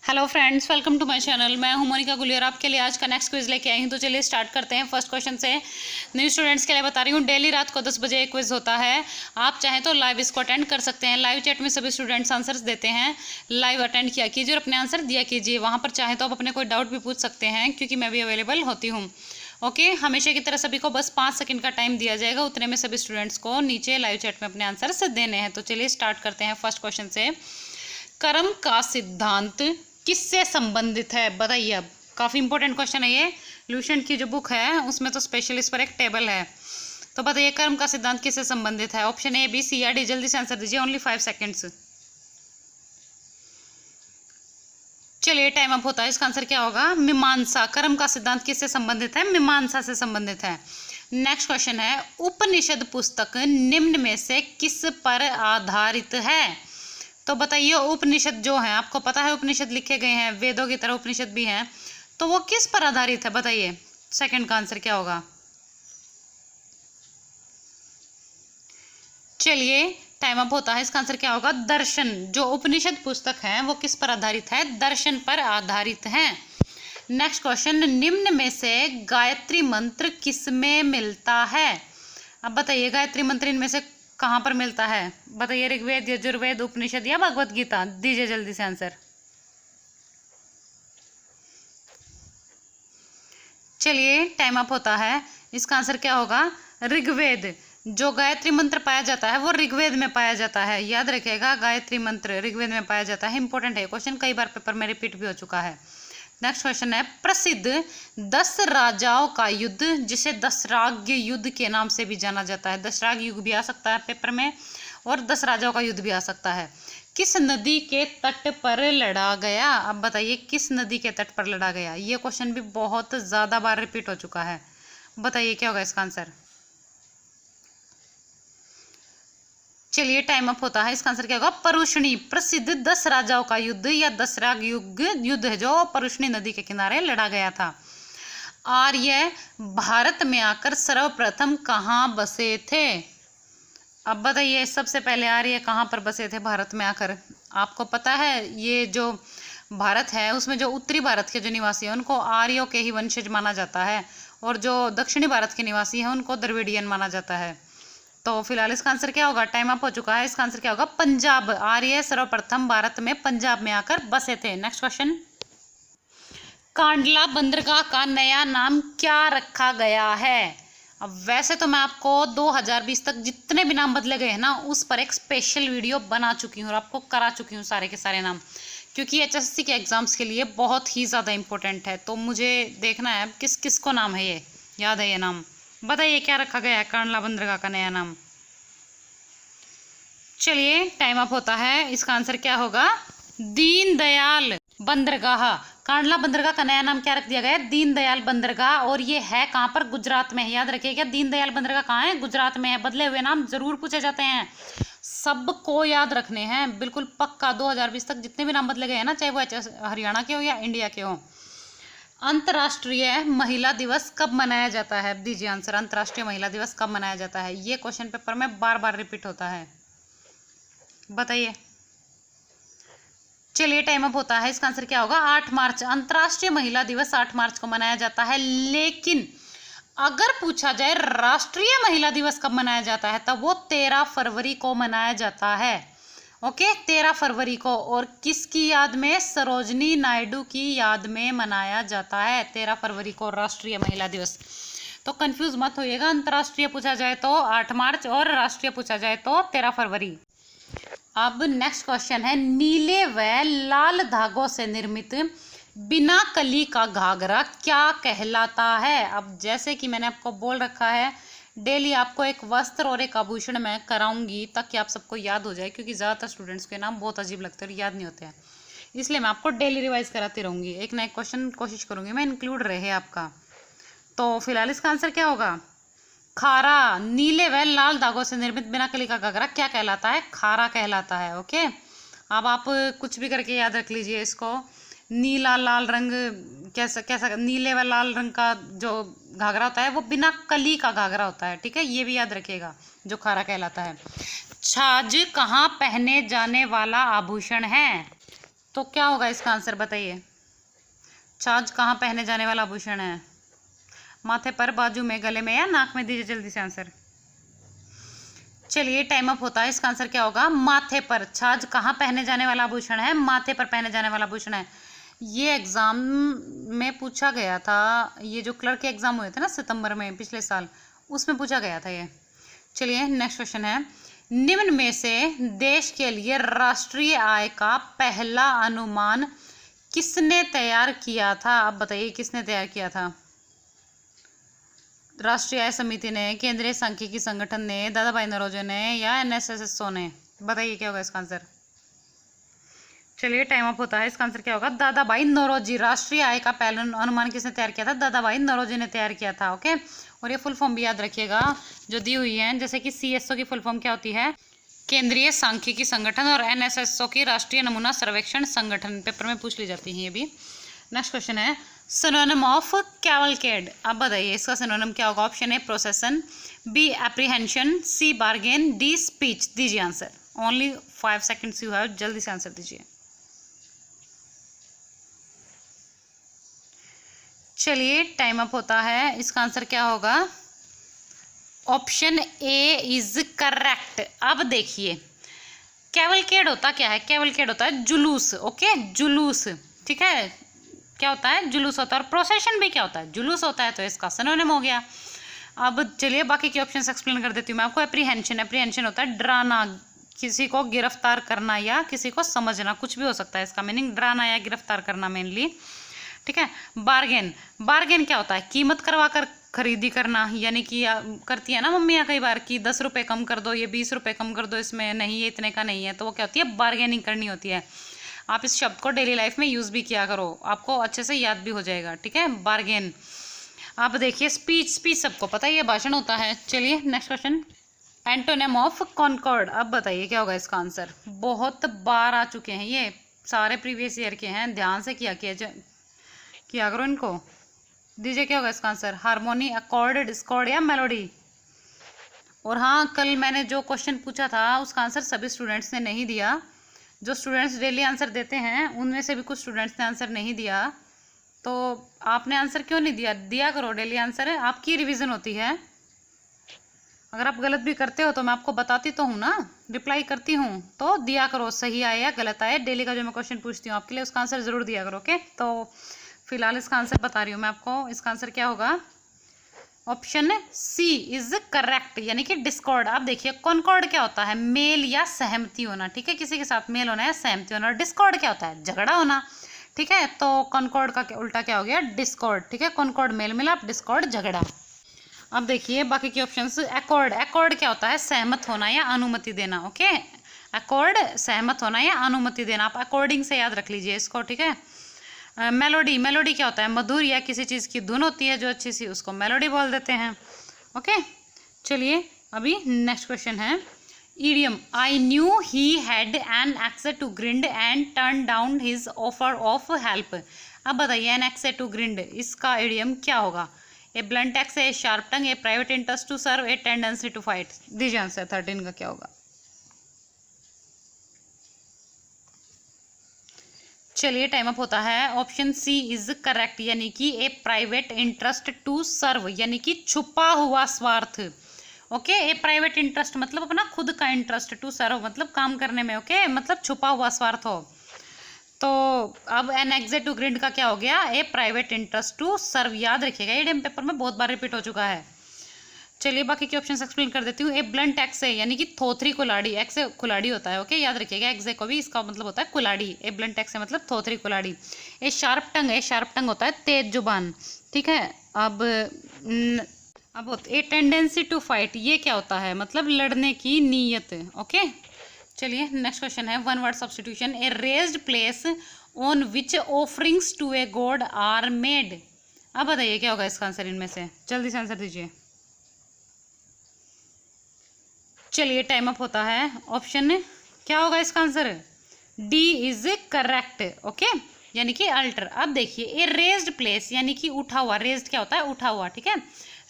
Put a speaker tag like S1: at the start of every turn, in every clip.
S1: Hello friends, welcome to my channel. मैं हूं मोनिका गुलियर। आपके लिए आज का नेक्स्ट क्विज लेके आई हूं। तो चलिए स्टार्ट करते हैं। फर्स्ट क्वेश्चन से न्यू स्टूडेंट्स के लिए बता रही हूं। डेली रात को 10 बजे एक क्विज होता है। आप चाहें तो लाइव इसको अटेंड कर सकते हैं। लाइव चैट में सभी स्टूडेंट्स आंसर्स देते हैं। लाइव अटेंड किया कीजिए और अपने आंसर दिया कीजिए। वहाँ पर चाहें तो आप अपने कोई डाउट भी पूछ सकते हैं, क्योंकि मैं भी अवेलेबल होती हूँ। ओके, हमेशा की तरह सभी को बस 5 सेकंड का टाइम दिया जाएगा। उतने में सभी स्टूडेंट्स को नीचे लाइव चैट में अपने आंसर्स देने हैं। तो चलिए स्टार्ट करते हैं फर्स्ट क्वेश्चन से। कर्म का सिद्धांत किससे संबंधित है? बताइए। अब काफ़ी इंपॉर्टेंट क्वेश्चन है ये। ल्यूसेंट की जो बुक है उसमें तो स्पेशल इस पर एक टेबल है। तो बताइए कर्म का सिद्धांत किससे संबंधित है? ऑप्शन ए, बी, सी या डी। जल्दी से आंसर दीजिए। Only 5 seconds. चलिए टाइम अप होता है। इसका आंसर क्या होगा? मीमांसा। कर्म का सिद्धांत किससे संबंधित है? मीमांसा से संबंधित है। नेक्स्ट क्वेश्चन है, उपनिषद पुस्तक निम्न में से किस पर आधारित है? तो बताइए, उपनिषद जो है, आपको पता है उपनिषद लिखे गए हैं, वेदों की तरह उपनिषद भी हैं, तो वो किस पर आधारित है? बताइए। सेकंड का आंसर क्या होगा? चलिए टाइम अप होता है। इसका आंसर क्या होगा? दर्शन। जो उपनिषद पुस्तक है वो किस पर आधारित है? दर्शन पर आधारित है। नेक्स्ट क्वेश्चन, निम्न में से गायत्री मंत्र किस में मिलता है? अब बताइए, गायत्री मंत्र इनमें से कहाँ पर मिलता है? बताइए, ऋग्वेद, यजुर्वेद, उपनिषद या भगवत गीता। दीजिए जल्दी से आंसर। चलिए टाइम अप होता है। इसका आंसर क्या होगा? ऋग्वेद। जो गायत्री मंत्र पाया जाता है वो ऋग्वेद में पाया जाता है। याद रखिएगा, गायत्री मंत्र ऋग्वेद में पाया जाता है। इंपॉर्टेंट है क्वेश्चन, कई बार पेपर में रिपीट भी हो चुका है। नेक्स्ट क्वेश्चन है, प्रसिद्ध 10 राजाओं का युद्ध, जिसे दशराग्य युद्ध के नाम से भी जाना जाता है। दशराग्य युद्ध भी आ सकता है पेपर में, और 10 राजाओं का युद्ध भी आ सकता है। किस नदी के तट पर लड़ा गया? अब बताइए, किस नदी के तट पर लड़ा गया? ये क्वेश्चन भी बहुत ज्यादा बार रिपीट हो चुका है। बताइए क्या होगा इसका आंसर? चलिए टाइम अप होता है। इसका आंसर क्या होगा? परुष्णी। प्रसिद्ध 10 राजाओं का युद्ध या दशराग युद्ध है जो परुष्णी नदी के किनारे लड़ा गया था। आर्य भारत में आकर सर्वप्रथम कहाँ बसे थे? अब बताइए, सबसे पहले आर्य कहाँ पर बसे थे भारत में आकर? आपको पता है, ये जो भारत है उसमें जो उत्तरी भारत के जो निवासी हैं उनको आर्यों के ही वंशज माना जाता है, और जो दक्षिणी भारत के निवासी हैं उनको द्रविडियन माना जाता है। तो फिलहाल इसका आंसर क्या होगा? टाइम अप हो चुका है। इसका आंसर क्या होगा? पंजाब। आर्य सर्वप्रथम भारत में पंजाब में आकर बसे थे। नेक्स्ट क्वेश्चन, कांडला बंदरगाह का नया नाम क्या रखा गया है? अब वैसे तो मैं आपको 2020 तक जितने भी नाम बदले गए हैं ना, उस पर एक स्पेशल वीडियो बना चुकी हूँ और आपको करा चुकी हूँ सारे के सारे नाम, क्योंकि एचएसएससी के एग्जाम्स के लिए बहुत ही ज़्यादा इंपॉर्टेंट है। तो मुझे देखना है किस किस को नाम है ये याद है ये नाम। बताइए क्या रखा गया है कांडला बंदरगाह का नया नाम? चलिए टाइम अप होता है। इसका आंसर क्या होगा? दीनदयाल बंदरगाह। कांडला बंदरगाह का नया नाम क्या रख दिया गया? दीनदयाल बंदरगाह। और ये है कहाँ पर? गुजरात में है। याद रखिएगा, दीनदयाल बंदरगाह कहाँ है? गुजरात में है। बदले हुए नाम जरूर पूछे जाते हैं, सबको याद रखने हैं बिल्कुल पक्का। 2020 तक जितने भी नाम बदले गए हैं ना, चाहे वो हरियाणा के हो या इंडिया के हो। अंतर्राष्ट्रीय महिला दिवस कब मनाया जाता है? दीजिए आंसर। अंतर्राष्ट्रीय महिला दिवस कब मनाया जाता है? ये क्वेश्चन पेपर में बार बार रिपीट होता है। बताइए। चलिए टाइम अप होता है। इसका आंसर क्या होगा? 8 मार्च। अंतर्राष्ट्रीय महिला दिवस 8 मार्च को मनाया जाता है। लेकिन अगर पूछा जाए राष्ट्रीय महिला दिवस कब मनाया जाता है, तब वो 13 फरवरी को मनाया जाता है। ओके, 13 फरवरी को। और किसकी याद में? सरोजनी नायडू की याद में मनाया जाता है 13 फरवरी को राष्ट्रीय महिला दिवस। तो कंफ्यूज मत होइएगा, अंतर्राष्ट्रीय पूछा जाए तो 8 मार्च और राष्ट्रीय पूछा जाए तो 13 फरवरी। अब नेक्स्ट क्वेश्चन है, नीले व लाल धागों से निर्मित बिना कली का घाघरा क्या कहलाता है? अब जैसे कि मैंने आपको बोल रखा है, डेली आपको एक वस्त्र और एक आभूषण मैं कराऊंगी ताकि आप सबको याद हो जाए, क्योंकि ज़्यादातर स्टूडेंट्स के नाम बहुत अजीब लगते हैं और याद नहीं होते हैं, इसलिए मैं आपको डेली रिवाइज कराती रहूँगी। एक ना एक क्वेश्चन कोशिश करूँगी मैं इंक्लूड रहे आपका। तो फिलहाल इसका आंसर क्या होगा? खारा। नीले व लाल धागों से निर्मित बिना कली का घाघरा क्या कहलाता है? खारा कहलाता है। ओके, अब आप कुछ भी करके याद रख लीजिए इसको। नीला लाल रंग कैसा कैसा, नीले व लाल रंग का जो घाघरा होता है वो बिना कली का घाघरा होता है। ठीक है, ये भी याद रखिएगा, जो खारा कहलाता है। छाछ कहाँ पहने जाने वाला आभूषण है? तो क्या होगा इसका आंसर बताइए। छाछ कहाँ पहने जाने वाला आभूषण है? माथे पर, बाजू में, गले में या नाक में? दीजिए जल्दी से आंसर। चलिए टाइम अप होता है। इसका आंसर क्या होगा? माथे पर। छाछ कहाँ पहने जाने वाला आभूषण है? माथे पर पहने जाने वाला आभूषण है। ये एग्जाम में पूछा गया था, ये जो क्लर्क के एग्जाम हुए थे ना सितंबर में पिछले साल, उसमें पूछा गया था ये। चलिए नेक्स्ट क्वेश्चन है, निम्न में से देश के लिए राष्ट्रीय आय का पहला अनुमान किसने तैयार किया था? आप बताइए किसने तैयार किया था? राष्ट्रीय आय समिति ने, केंद्रीय सांख्यिकी संगठन ने, दादा भाई नौरोजी ने या एनएसएसओ ने? बताइए क्या होगा इसका आंसर। चलिए टाइम अप होता है। इसका आंसर क्या होगा? दादा भाई नौरोजी। राष्ट्रीय आय का पहला अनुमान किसने तैयार किया था? दादा भाई नौरोजी ने तैयार किया था। ओके, और ये फुल फॉर्म भी याद रखिएगा जो दी हुई है, जैसे कि सीएसओ की फुल फॉर्म क्या होती है? केंद्रीय सांख्यिकी संगठन, और एनएसएसओ की राष्ट्रीय नमूना सर्वेक्षण संगठन। पेपर में पूछ ली जाती है ये भी। नेक्स्ट क्वेश्चन है, सिनोनिम ऑफ कैवलकेड। अब बताइए इसका सिनोनिम क्या होगा? Option A procession, B apprehension, C bargain, D speech. दीजिए answer. Only 5 seconds you have, जल्दी से आंसर दीजिए। चलिए टाइम अप होता है। इसका आंसर क्या होगा? Option A is correct. अब देखिए कैवलकेड होता क्या है? कैवलकेड होता है जुलूस। ओके, जुलूस, ठीक है, क्या होता है? जुलूस होता है। और प्रोसेशन भी क्या होता है? जुलूस होता है। तो इसका सिनोनिम हो गया। अब चलिए बाकी के ऑप्शंस एक्सप्लेन कर देती हूँ मैं आपको। एप्रीहेंशन, एप्रीहेंशन होता है डराना, किसी को गिरफ्तार करना या किसी को समझना, कुछ भी हो सकता है इसका मीनिंग, डराना या गिरफ्तार करना मेनली, ठीक है। बार्गेन, बार्गेन क्या होता है? कीमत करवा कर खरीदी करना, यानी कि करती है ना मम्मियाँ कई बार कि 10 रुपये कम कर दो, ये 20 रुपये कम कर दो, इसमें नहीं ये इतने का नहीं है, तो वो क्या होती है? बार्गेनिंग करनी होती है। आप इस शब्द को डेली लाइफ में यूज़ भी किया करो, आपको अच्छे से याद भी हो जाएगा, ठीक है, बार्गेन। आप देखिए स्पीच, स्पीच सबको पता है ये भाषण होता है। चलिए next question, antonym of concord. अब बताइए क्या होगा इसका आंसर? बहुत बार आ चुके हैं ये, सारे प्रीवियस ईयर के हैं, ध्यान से किया करो इनको। दीजिए क्या होगा इसका आंसर? हारमोनी, अकॉर्ड, डिस्कॉर्ड या मेलोडी। और हाँ, कल मैंने जो क्वेश्चन पूछा था उसका आंसर सभी स्टूडेंट्स ने नहीं दिया। जो स्टूडेंट्स डेली आंसर देते हैं उनमें से भी कुछ स्टूडेंट्स ने आंसर नहीं दिया। तो आपने आंसर क्यों नहीं दिया? दिया करो डेली आंसर, है आपकी रिवीजन होती है। अगर आप गलत भी करते हो तो मैं आपको बताती तो हूँ ना, रिप्लाई करती हूँ, तो दिया करो, सही आए या गलत आए। डेली का जो मैं क्वेश्चन पूछती हूँ आपके लिए उसका आंसर ज़रूर दिया करो। ओके, तो फिलहाल इसका आंसर बता रही हूँ मैं आपको। इसका आंसर क्या होगा? ऑप्शन सी इज करेक्ट, यानी कि डिस्कॉर्ड। आप देखिए कॉन्कॉर्ड क्या होता है? मेल या सहमति होना, ठीक है, किसी के साथ मेल होना या सहमति होना। और डिस्कॉर्ड क्या होता है? झगड़ा होना, ठीक है। तो कॉन्कॉर्ड का उल्टा क्या हो गया? डिस्कॉर्ड, ठीक है। कॉन्कॉर्ड मेल मिलाप, डिस्कॉर्ड झगड़ा। अब देखिए बाकी के ऑप्शंस। अकॉर्ड, अकॉर्ड क्या होता है? सहमत होना या अनुमति देना। ओके, अकॉर्ड सहमत होना या अनुमति देना। आप अकॉर्डिंग से याद रख लीजिए इसको, ठीक है। मेलोडी, मेलोडी क्या होता है? मधुर या किसी चीज़ की धुन होती है जो अच्छी सी, उसको मेलोडी बोल देते हैं। ओके, चलिए अभी नेक्स्ट क्वेश्चन है, idiom. I knew he had an axe to grind and turn down his offer of help. अब बताइए एन एक्सेस टू ग्रिंड, इसका इडियम क्या होगा? A blunt axe, a sharp tongue, a private interest to serve, a tendency to fight. दीजिए answer 13 का क्या होगा? चलिए टाइम अप होता है। ऑप्शन सी इज करेक्ट, यानी कि ए प्राइवेट इंटरेस्ट टू सर्व, यानी कि छुपा हुआ स्वार्थ। ओके, ए प्राइवेट इंटरेस्ट मतलब अपना खुद का इंटरेस्ट, टू सर्व मतलब काम करने में, ओके, मतलब छुपा हुआ स्वार्थ हो। तो अब एन एक्सेस टू ग्रिंड का क्या हो गया? ए प्राइवेट इंटरेस्ट टू सर्व। याद रखिएगा, एडीएम पेपर में बहुत बार रिपीट हो चुका है। चलिए बाकी के ऑप्शंस एक्सप्लेन कर देती हूँ। ए ब्लंट एक्स है, यानी कि थोथरी कुलाड़ी, एक्स कुलाड़ी होता है। ओके, याद रखिएगा एक्स को भी, इसका मतलब होता है कुलाड़ी। ए ब्लंट एक्स है मतलब थोथरी कुलाड़ी। ए शार्प टंग है, शार्प टंग होता है तेज जुबान, ठीक है। अब ए टेंडेंसी टू फाइट, ये क्या होता है? मतलब लड़ने की नीयत। ओके, चलिए नेक्स्ट क्वेश्चन है, one word substitution. A raised place on which offerings to a god are made. अब बताइए क्या होगा इसका आंसर इनमें से? जल्दी से आंसर दीजिए। चलिए टाइम अप होता है। ऑप्शन क्या होगा इसका answer? D is correct. Okay, यानी कि अल्टर। अब देखिए ए रेज्ड प्लेस, यानी कि उठा हुआ, रेज्ड क्या होता है? उठा हुआ, ठीक है।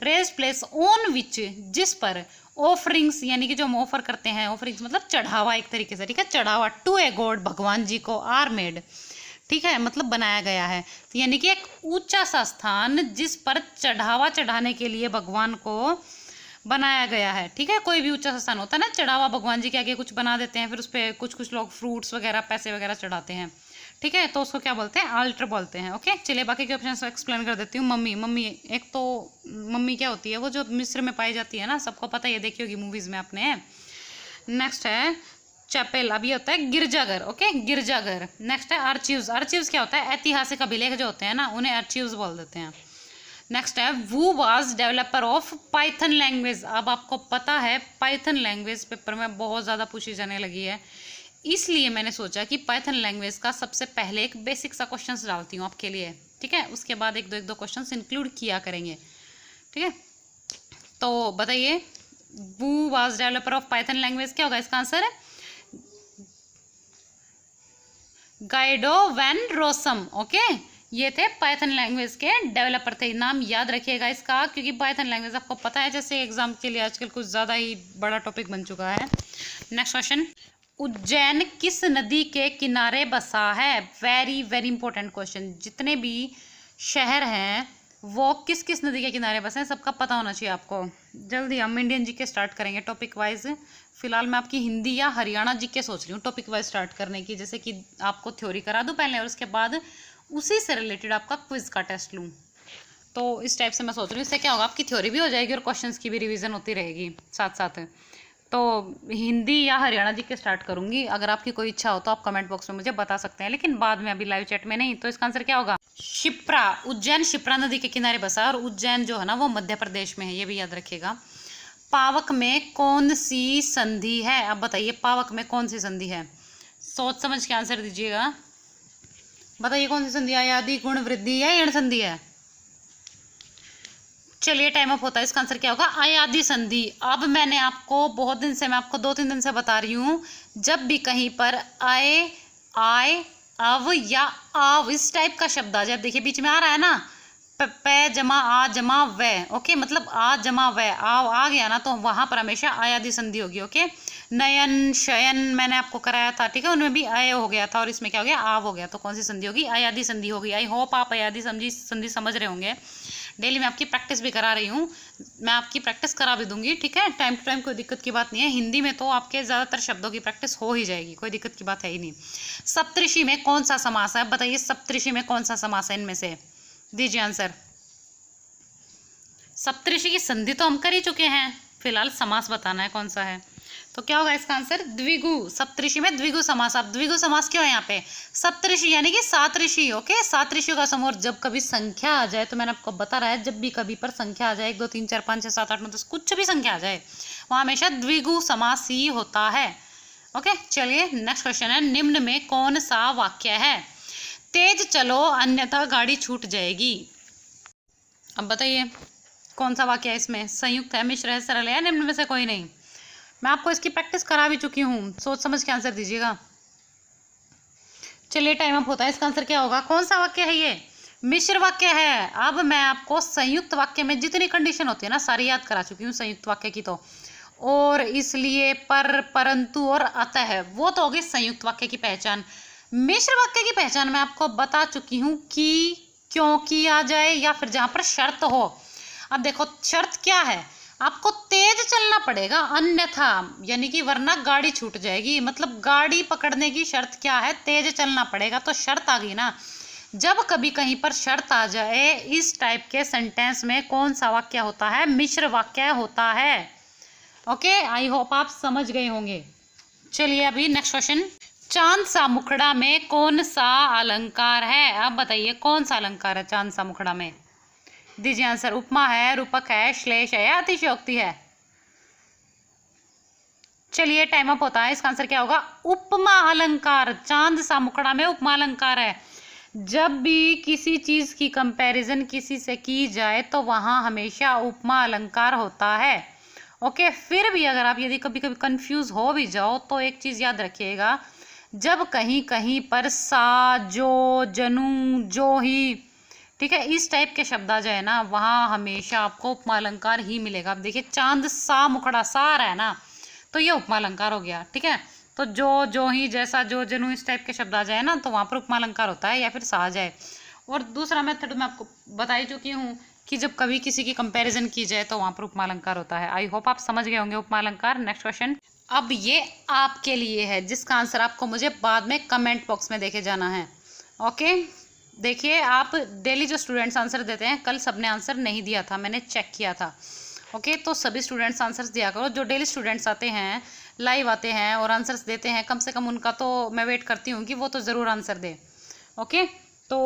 S1: रेज्ड प्लेस ऑन विच, जिस पर, ऑफरिंग्स यानी कि जो हम ऑफर करते हैं, ऑफरिंग्स मतलब चढ़ावा एक तरीके से, ठीक है, चढ़ावा, टू ए गॉड भगवान जी को, आर मेड, ठीक है, मतलब बनाया गया है। तो यानी कि एक ऊंचा सा स्थान जिस पर चढ़ावा चढ़ाने के लिए भगवान को बनाया गया है, ठीक है। कोई भी ऊंचा सा स्थान होता है ना, चढ़ावा भगवान जी के आगे कुछ बना देते हैं, फिर उस पर कुछ कुछ लोग फ्रूट्स वगैरह पैसे वगैरह चढ़ाते हैं, ठीक है, तो उसको क्या बोलते हैं, आल्टर बोलते हैं। ओके, चलिए बाकी के ऑप्शन एक्सप्लेन कर देती हूँ। मम्मी, मम्मी एक तो मम्मी क्या होती है, वो जो मिस्र में पाई जाती है ना, सबको पता है, देखी होगी मूवीज में आपने। नेक्स्ट है चैपेल, अब ये होता है गिरजाघर, ओके, गिरजाघर। नेक्स्ट है आर्चीव्स, आर्चीव्स क्या होता है, ऐतिहासिक अभिलेख जो होते हैं ना, उन्हें आर्चीव्स बोल देते हैं। नेक्स्ट है who was developer of Python language. अब आपको पता है पाइथन लैंग्वेज पेपर में बहुत ज़्यादा पूछी जाने लगी है, इसलिए मैंने सोचा कि पाइथन लैंग्वेज का सबसे पहले एक बेसिक सा क्वेश्चंस डालती हूँ आपके लिए, ठीक है, उसके बाद एक दो क्वेश्चंस इंक्लूड किया करेंगे, ठीक है। तो बताइए who was developer of Python language क्या होगा इसका answer, Guido van Rossum, okay, ये थे पाइथन लैंग्वेज के डेवलपर थे। नाम याद रखिएगा इसका, क्योंकि पाइथन लैंग्वेज आपको पता है जैसे एग्जाम के लिए आजकल कुछ ज़्यादा ही बड़ा टॉपिक बन चुका है। नेक्स्ट क्वेश्चन, उज्जैन किस नदी के किनारे बसा है, वेरी वेरी इंपॉर्टेंट क्वेश्चन। जितने भी शहर हैं वो किस किस नदी के किनारे बसे हैं, सबका पता होना चाहिए आपको। जल्दी हम इंडियन जीके स्टार्ट करेंगे टॉपिक वाइज। फिलहाल मैं आपकी हिंदी या हरियाणा जीके सोच रही हूँ टॉपिक वाइज स्टार्ट करने की, जैसे कि आपको थ्योरी करा दूँ पहले और उसके बाद उसी से रिलेटेड आपका क्विज का टेस्ट लूँ। तो इस टाइप से मैं सोच रही हूँ, इससे क्या होगा, आपकी थ्योरी भी हो जाएगी और क्वेश्चंस की भी रिवीजन होती रहेगी साथ साथ। तो हिंदी या हरियाणा जीके स्टार्ट करूँगी, अगर आपकी कोई इच्छा हो तो आप कमेंट बॉक्स में मुझे बता सकते हैं, लेकिन बाद में, अभी लाइव चैट में नहीं। तो इसका आंसर क्या होगा, शिप्रा। उज्जैन शिप्रा नदी के किनारे बसा, और उज्जैन जो है ना वो मध्य प्रदेश में है, ये भी याद रखिएगा। पावक में कौन सी संधि है, अब बताइए पावक में कौन सी संधि है, सोच समझ के आंसर दीजिएगा। बताइए कौन सी संधि, आयादी, गुण वृद्धि या ऋण संधि है। चलिए टाइम अप होता है, इसका आंसर क्या होगा, आयादी संधि। अब मैंने आपको बहुत दिन से, मैं आपको 2-3 दिन से बता रही हूँ, जब भी कहीं पर आए, आय, अव या आव इस टाइप का शब्द आ जाए, देखिए बीच में आ रहा है ना, पे जमा आ जमा व, ओके, मतलब आ जमा व, आ गया ना, तो वहां पर हमेशा आयादी संधि होगी, ओके। नयन, शयन मैंने आपको कराया था, ठीक है, उनमें भी आय हो गया था और इसमें क्या हो गया, आव हो गया, तो कौन सी संधि होगी, आयादी संधि होगी। आई होप आप आयादी संधि समझ रहे होंगे। डेली मैं आपकी प्रैक्टिस भी करा रही हूँ, मैं आपकी प्रैक्टिस करा भी दूंगी, ठीक है, टाइम टू टाइम, कोई दिक्कत की बात नहीं है। हिंदी में तो आपके ज़्यादातर शब्दों की प्रैक्टिस हो ही जाएगी, कोई दिक्कत की बात है ही नहीं। सप्तऋषि में कौन सा समास है, बताइए सप्तऋषि में कौन सा समास है, इनमें से दीजिए आंसर। सप्तऋषि की संधि तो हम कर ही चुके हैं, फिलहाल समास बताना है कौन सा है। तो क्या होगा इसका आंसर, द्विगु। सप्तऋषि में द्विगु समास। अब द्विगु समास क्यों है यहाँ पे, सप्तऋषि यानी कि 7 ऋषि, ओके, 7 ऋषियों का समूह। जब कभी संख्या आ जाए, तो मैंने आपको बता रहा है, जब भी कभी पर संख्या आ जाए, 1 2 3 4 5 6 7 8 9 10 कुछ भी संख्या आ जाए, वहाँ हमेशा द्विगु समास ही होता है, ओके। चलिए नेक्स्ट क्वेश्चन है, निम्न में कौन सा वाक्य है, तेज चलो अन्यथा गाड़ी छूट जाएगी। अब बताइए कौन सा वाक्य है इसमें, संयुक्त है, मिश्र है, सरल है, निम्न में से कोई नहीं। मैं आपको इसकी प्रैक्टिस करा भी चुकी हूँ, सोच समझ के आंसर दीजिएगा। चलिए टाइम अप होता है, इसका आंसर क्या होगा, कौन सा वाक्य है ये, मिश्र वाक्य है। अब मैं आपको संयुक्त वाक्य में जितनी कंडीशन होती है ना, सारी याद करा चुकी हूँ संयुक्त वाक्य की तो, और इसलिए, पर, परंतु और अतः, वो तो होगी संयुक्त वाक्य की पहचान। मिश्र वाक्य की पहचान मैं आपको बता चुकी हूँ कि क्योंकि आ जाए या फिर जहां पर शर्त हो। अब देखो शर्त क्या है, आपको तेज चलना पड़ेगा अन्यथा, यानी कि वरना गाड़ी छूट जाएगी, मतलब गाड़ी पकड़ने की शर्त क्या है, तेज चलना पड़ेगा, तो शर्त आ गई ना। जब कभी कहीं पर शर्त आ जाए इस टाइप के सेंटेंस में, कौन सा वाक्य होता है, मिश्र वाक्य होता है, ओके। आई होप आप समझ गए होंगे। चलिए अभी नेक्स्ट क्वेश्चन, चांद सा मुखड़ा में कौन सा अलंकार है, अब बताइए कौन सा अलंकार है चांद सा मुखड़ा में, दीजिए आंसर। उपमा है, रूपक है, श्लेष है या अतिशयोक्ति है। चलिए टाइम अप होता है, इसका आंसर क्या होगा, उपमा अलंकार। चांद सा मुखड़ा में उपमा अलंकार है। जब भी किसी चीज की कंपैरिजन किसी से की जाए तो वहां हमेशा उपमा अलंकार होता है, ओके। फिर भी अगर आप यदि कभी कभी कंफ्यूज हो भी जाओ तो एक चीज याद रखिएगा, जब कहीं कहीं पर सा, जो, जनु, जो ही, ठीक है। इस टाइप के शब्द आ जाए ना, वहाँ हमेशा आपको उपमा अलंकार ही मिलेगा। अब देखिए चांद सा मुखड़ा सा रहा है ना, तो ये उपमा अलंकार हो गया। ठीक है, तो जो ही जैसा जो जनु इस टाइप के शब्द आ जाए ना, तो वहाँ पर उपमा अलंकार होता है, या फिर सा आ जाए। और दूसरा मेथड मैं आपको बता ही चुकी हूँ कि जब कभी किसी की कंपैरिजन की जाए तो वहाँ पर उपमा अलंकार होता है। आई होप आप समझ गए होंगे उपमा अलंकार। नेक्स्ट क्वेश्चन, अब ये आपके लिए है, जिसका आंसर आपको मुझे बाद में कमेंट बॉक्स में देखे जाना है। ओके, देखिए आप डेली जो स्टूडेंट्स आंसर देते हैं, कल सबने आंसर नहीं दिया था, मैंने चेक किया था। ओके, तो सभी स्टूडेंट्स आंसर्स दिया करो। जो डेली स्टूडेंट्स आते हैं, लाइव आते हैं और आंसर्स देते हैं, कम से कम उनका तो मैं वेट करती हूँ कि वो तो ज़रूर आंसर दे। ओके, तो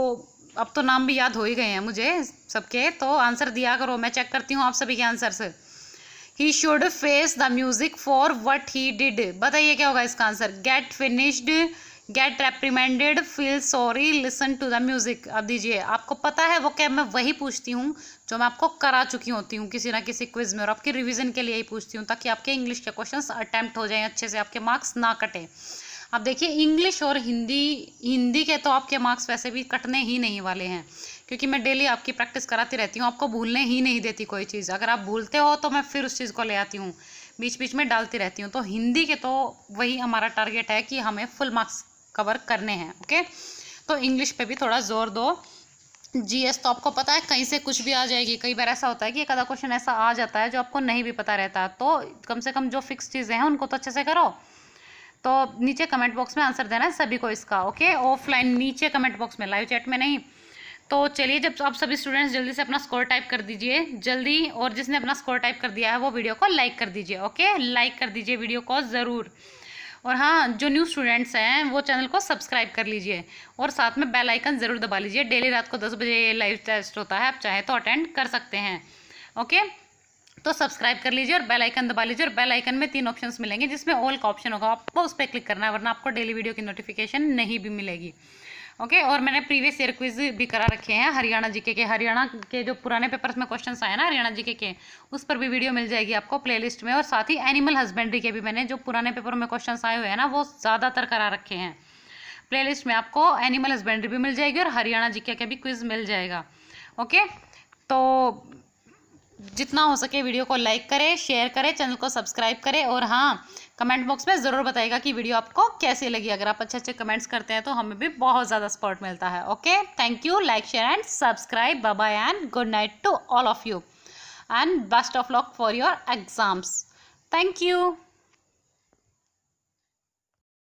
S1: अब तो नाम भी याद हो ही गए हैं मुझे सबके, तो आंसर दिया करो, मैं चेक करती हूँ आप सभी के answers. He should face the music for what he did, बताइए क्या होगा इसका answer. Get finished, get reprimanded, feel sorry, listen to the music. अब दीजिए, आपको पता है वो क्या, मैं वही पूछती हूँ जो मैं आपको करा चुकी होती हूँ किसी ना किसी क्विज में, और आपकी रिवीजन के लिए ही पूछती हूँ, ताकि आपके इंग्लिश के क्वेश्चंस अटेम्प्ट हो जाएं अच्छे से, आपके मार्क्स ना कटे। अब देखिए इंग्लिश और हिंदी के तो आपके मार्क्स वैसे भी कटने ही नहीं वाले हैं, क्योंकि मैं डेली आपकी प्रैक्टिस कराती रहती हूँ, आपको भूलने ही नहीं देती कोई चीज़। अगर आप भूलते हो तो मैं फिर उस चीज़ को ले आती हूँ, बीच बीच में डालती रहती हूँ। तो हिंदी के तो वही हमारा टारगेट है कि हमें फुल मार्क्स कवर करने हैं। ओके, तो इंग्लिश पे भी थोड़ा जोर दो। जीएस तो आपको पता है कहीं से कुछ भी आ जाएगी, कई बार ऐसा होता है कि एक आधा क्वेश्चन ऐसा आ जाता है जो आपको नहीं भी पता रहता, तो कम से कम जो फिक्स चीज़ें हैं उनको तो अच्छे से करो। तो नीचे कमेंट बॉक्स में आंसर देना है सभी को इसका। ओके, ऑफलाइन नीचे कमेंट बॉक्स में, लाइव चैट में नहीं। तो चलिए, जब आप सभी स्टूडेंट्स जल्दी से अपना स्कोर टाइप कर दीजिए जल्दी, और जिसने अपना स्कोर टाइप कर दिया है वो वीडियो को लाइक कर दीजिए। ओके, लाइक कर दीजिए वीडियो को ज़रूर। और हाँ, जो न्यू स्टूडेंट्स हैं वो चैनल को सब्सक्राइब कर लीजिए, और साथ में बेल आइकन ज़रूर दबा लीजिए। डेली रात को 10 बजे लाइव टेस्ट होता है, आप चाहे तो अटेंड कर सकते हैं। ओके, तो सब्सक्राइब कर लीजिए और बेल आइकन दबा लीजिए। और बेल आइकन में 3 ऑप्शंस मिलेंगे, जिसमें ऑल का ऑप्शन होगा, आपको उस पर क्लिक करना है, वरना आपको डेली वीडियो की नोटिफिकेशन नहीं भी मिलेगी। ओके, और मैंने प्रीवियस ईयर क्विज भी करा रखे हैं हरियाणा जीके के। हरियाणा के जो पुराने पेपर्स में क्वेश्चंस आए ना हरियाणा जीके के, उस पर भी वीडियो मिल जाएगी आपको प्लेलिस्ट में। और साथ ही एनिमल हस्बेंड्री के भी मैंने जो पुराने पेपर में क्वेश्चंस आए हुए हैं ना, वो ज़्यादातर करा रखे हैं प्लेलिस्ट में। आपको एनिमल हस्बेंड्री भी मिल जाएगी और हरियाणा जीके का भी क्विज मिल जाएगा। ओके, तो जितना हो सके वीडियो को लाइक करें, शेयर करें, चैनल को सब्सक्राइब करें, और हाँ, कमेंट बॉक्स में ज़रूर बताइएगा कि वीडियो आपको कैसी लगी। अगर आप अच्छे अच्छे कमेंट्स करते हैं तो हमें भी बहुत ज़्यादा सपोर्ट मिलता है। Okay, thank you, like share and subscribe. Bye bye and good night to all of you, and best of luck for your exams. Thank you.